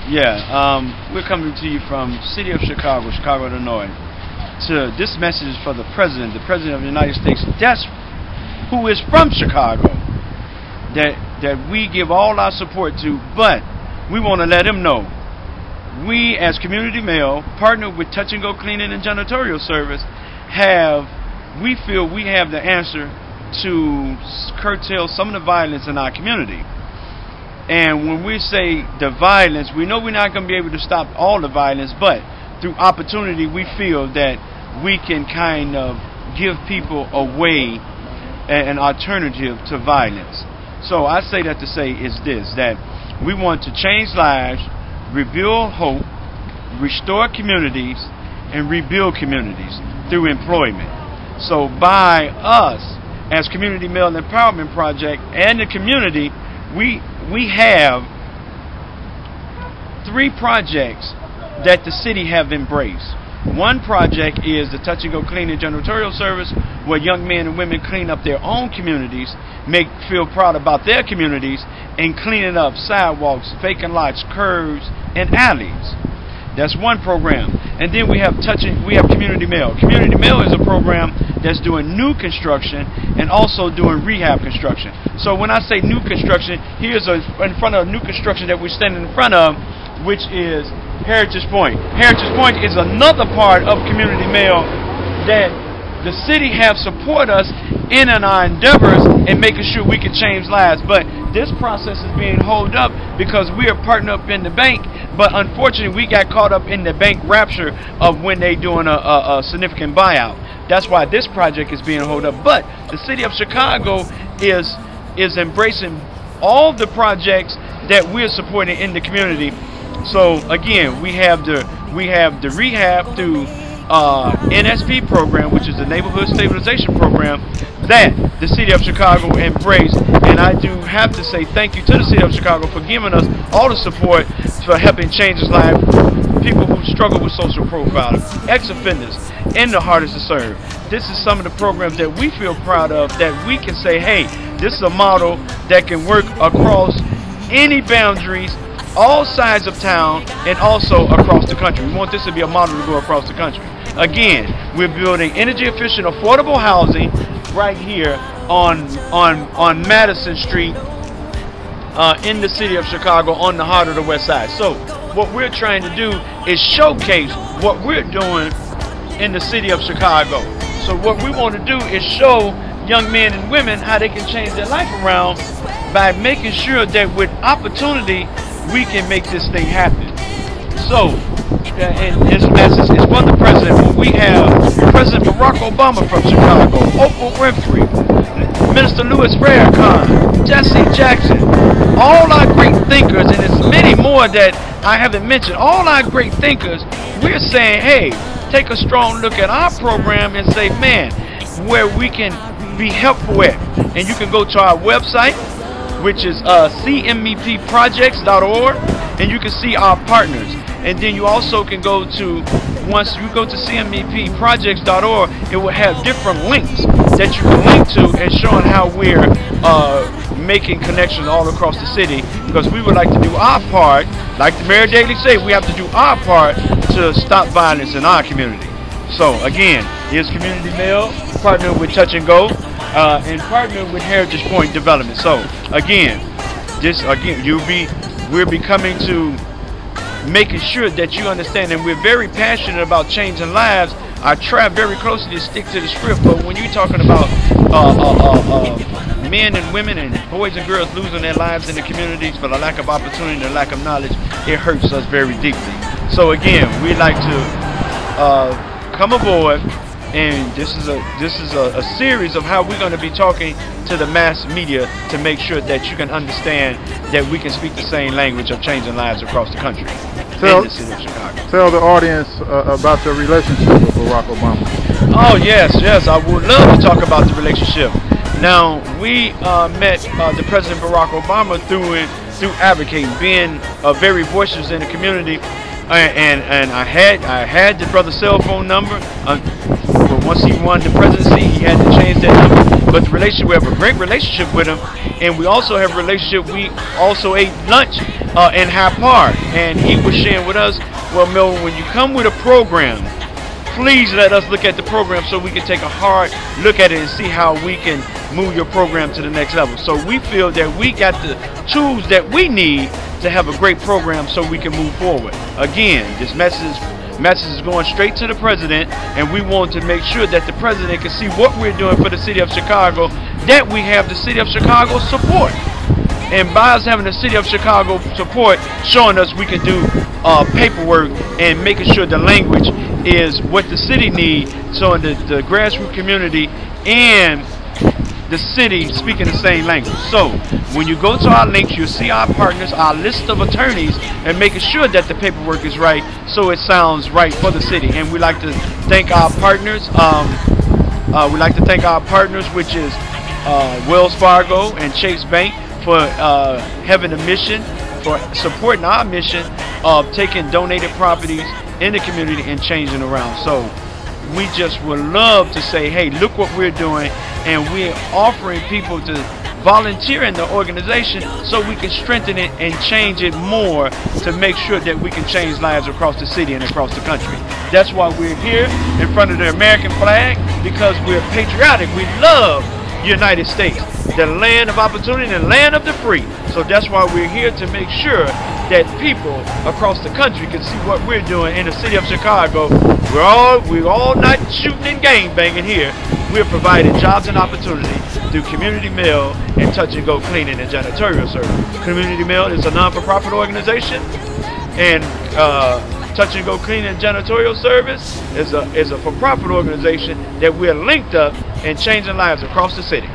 We're coming to you from City of Chicago, Illinois. This message is for the President of the United States, who is from Chicago, that we give all our support to, but we want to let him know we as Community Mail, partnered with Touch and Go Cleaning and Janitorial Service, we feel we have the answer to curtail some of the violence in our community. And when we say the violence, we know we're not going to be able to stop all the violence, but through opportunity, we feel that we can kind of give people a way, an alternative to violence. So I say that to say is this, that we want to change lives, rebuild hope, restore communities, and rebuild communities through employment. So by us, as Community Mail Empowerment Project and the community, we have 3 projects that the city have embraced. One project is the Touch and Go Cleaning and Janitorial Service, where young men and women clean up their own communities, feel proud about their communities, and cleaning up sidewalks, vacant lots, curbs, and alleys. That's one program. And then we have Community Mail. Community Mail is a program that's doing new construction and also doing rehab construction. So when I say new construction, here's in front of new construction that we're standing in front of, which is Heritage Point. Heritage Point is another part of Community Mail that the city have support us in our endeavors in making sure we can change lives. But this process is being held up because we are partnered up in the bank, but unfortunately we got caught up in the bank rapture of when they doing a significant buyout. That's why this project is being held up. But the city of Chicago is embracing all the projects that we're supporting in the community. So again, we have the rehab through NSP program, which is the Neighborhood Stabilization Program that the City of Chicago embraced. And I do have to say thank you to the City of Chicago for giving us all the support for helping change his life. People who struggle with social profiling, ex-offenders, and the hardest to serve. This is some of the programs that we feel proud of, that we can say, hey, this is a model that can work across any boundaries, all sides of town, and also across the country. We want this to be a model to go across the country. Again, we're building energy efficient, affordable housing right here on Madison Street in the city of Chicago, on the heart of the West Side. So what we're trying to do is showcase what we're doing in the city of Chicago. So what we want to do is show young men and women how they can change their life around by making sure that with opportunity we can make this thing happen. So, and this message is for the President. When we have President Barack Obama from Chicago, Oprah Winfrey, Minister Louis Farrakhan, Jesse Jackson, all our great thinkers, and there's many more that I haven't mentioned, all our great thinkers, we're saying, hey, take a strong look at our program and say, man, where we can be helpful at. And you can go to our website, which is cmepprojects.org, and you can see our partners. And then you also can go to, once you go to cmepprojects.org, it will have different links that you can link to and showing how we're making connections all across the city, because we would like to do our part. Like the Mayor Daley said, we have to do our part to stop violence in our community. So again, here's Community Mail, partnered with Touch and Go, and partnered with Heritage Point Development. So again, we'll be coming to making sure that you understand, and we're very passionate about changing lives. I try very closely to stick to the script, but when you're talking about men and women and boys and girls losing their lives in the communities for the lack of opportunity and the lack of knowledge, it hurts us very deeply. So again, we'd like to come aboard, and this is a series of how we're going to be talking to the mass media to make sure that you can understand that we can speak the same language of changing lives across the country in the city of Chicago. Tell the audience about your relationship with Barack Obama. Oh yes, I would love to talk about the relationship. Now, we met the President Barack Obama through advocating, being very voiceless in the community. And I had the brother's cell phone number. But once he won the presidency, he had to change that number. But the relationship, we have a great relationship with him. And we also have a relationship. We also ate lunch in Hyde Park, and he was sharing with us, well, Melvin, when you come with a program, please let us look at the program so we can take a hard look at it and see how we can move your program to the next level. So we feel that we got the tools that we need to have a great program so we can move forward. Again, this message is going straight to the president, and we want to make sure that the president can see what we're doing for the city of Chicago, that we have the city of Chicago support. And by us having the city of Chicago support, showing us we can do paperwork and making sure the language is what the city needs, so the grassroots community and the city speaking the same language. So when you go to our links, you'll see our partners, our list of attorneys, and making sure that the paperwork is right so it sounds right for the city. And we like to thank our partners. Which is Wells Fargo and Chase Bank, for having a mission, for supporting our mission of taking donated properties in the community and changing around. So we just would love to say, hey, look what we're doing, and we're offering people to volunteer in the organization so we can strengthen it and change it more to make sure that we can change lives across the city and across the country. That's why we're here in front of the American flag, because we're patriotic. We love United States, the land of opportunity and land of the free. So that's why we're here, to make sure that people across the country can see what we're doing in the city of Chicago. We're all not shooting and gang banging here. We're providing jobs and opportunity through community mail and touch and go cleaning and janitorial service. Community mail is a non-for-profit organization, and touch and go cleaning and janitorial service is a for-profit organization that we're linked up and changing lives across the city.